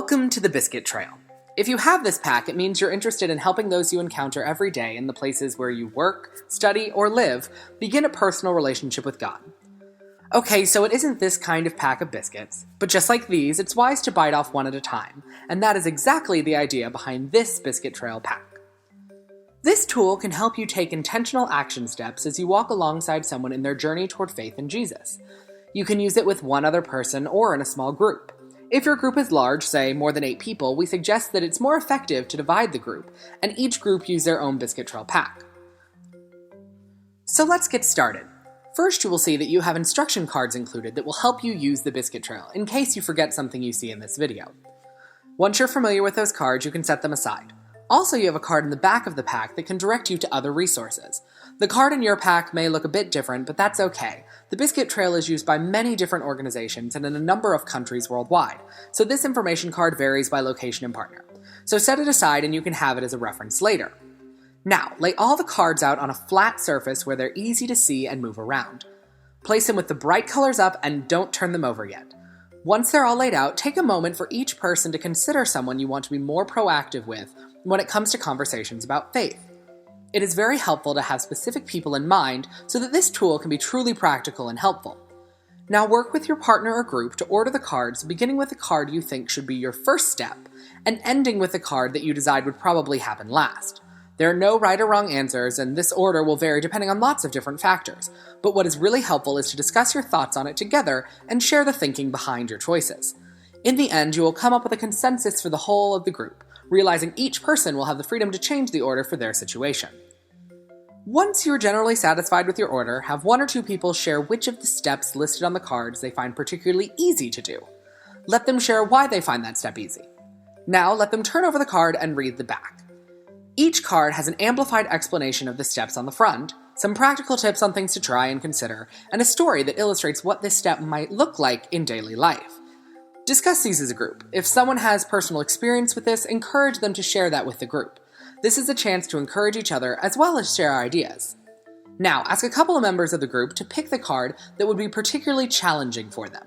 Welcome to the Biscuit Trail. If you have this pack, it means you're interested in helping those you encounter every day in the places where you work, study, or live begin a personal relationship with God. Okay, so it isn't this kind of pack of biscuits, but just like these, it's wise to bite off one at a time, and that is exactly the idea behind this Biscuit Trail pack. This tool can help you take intentional action steps as you walk alongside someone in their journey toward faith in Jesus. You can use it with one other person or in a small group. If your group is large, say more than 8 people, we suggest that it's more effective to divide the group, and each group use their own Biscuit Trail pack. So let's get started. First, you will see that you have instruction cards included that will help you use the Biscuit Trail in case you forget something you see in this video. Once you're familiar with those cards, you can set them aside. Also, you have a card in the back of the pack that can direct you to other resources. The card in your pack may look a bit different, but that's okay. The Biscuit Trail is used by many different organizations and in a number of countries worldwide, so this information card varies by location and partner. So set it aside and you can have it as a reference later. Now, lay all the cards out on a flat surface where they're easy to see and move around. Place them with the bright colors up and don't turn them over yet. Once they're all laid out, take a moment for each person to consider someone you want to be more proactive with when it comes to conversations about faith. It is very helpful to have specific people in mind so that this tool can be truly practical and helpful. Now work with your partner or group to order the cards, beginning with the card you think should be your first step, and ending with the card that you decide would probably happen last. There are no right or wrong answers, and this order will vary depending on lots of different factors, but what is really helpful is to discuss your thoughts on it together and share the thinking behind your choices. In the end, you will come up with a consensus for the whole of the group, realizing each person will have the freedom to change the order for their situation. Once you are generally satisfied with your order, have 1 or 2 people share which of the steps listed on the cards they find particularly easy to do. Let them share why they find that step easy. Now let them turn over the card and read the back. Each card has an amplified explanation of the steps on the front, some practical tips on things to try and consider, and a story that illustrates what this step might look like in daily life. Discuss these as a group. If someone has personal experience with this, encourage them to share that with the group. This is a chance to encourage each other as well as share ideas. Now, ask a couple of members of the group to pick the card that would be particularly challenging for them.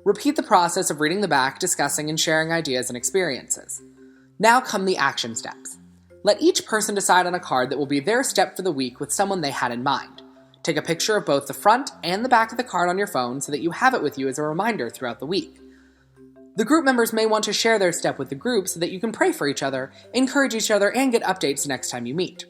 Repeat the process of reading the back, discussing, and sharing ideas and experiences. Now come the action steps. Let each person decide on a card that will be their step for the week with someone they had in mind. Take a picture of both the front and the back of the card on your phone so that you have it with you as a reminder throughout the week. The group members may want to share their step with the group so that you can pray for each other, encourage each other, and get updates next time you meet.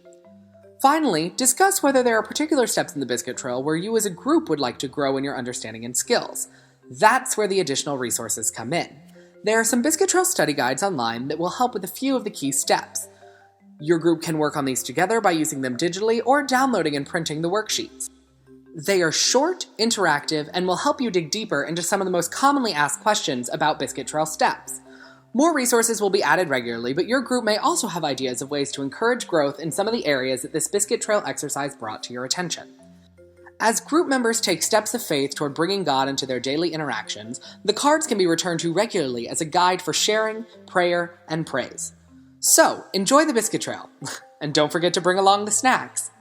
Finally, discuss whether there are particular steps in the Biscuit Trail where you as a group would like to grow in your understanding and skills. That's where the additional resources come in. There are some Biscuit Trail study guides online that will help with a few of the key steps. Your group can work on these together by using them digitally or downloading and printing the worksheets. They are short, interactive, and will help you dig deeper into some of the most commonly asked questions about Biscuit Trail steps. More resources will be added regularly, but your group may also have ideas of ways to encourage growth in some of the areas that this Biscuit Trail exercise brought to your attention. As group members take steps of faith toward bringing God into their daily interactions, the cards can be returned to regularly as a guide for sharing, prayer, and praise. So, enjoy the Biscuit Trail, and don't forget to bring along the snacks.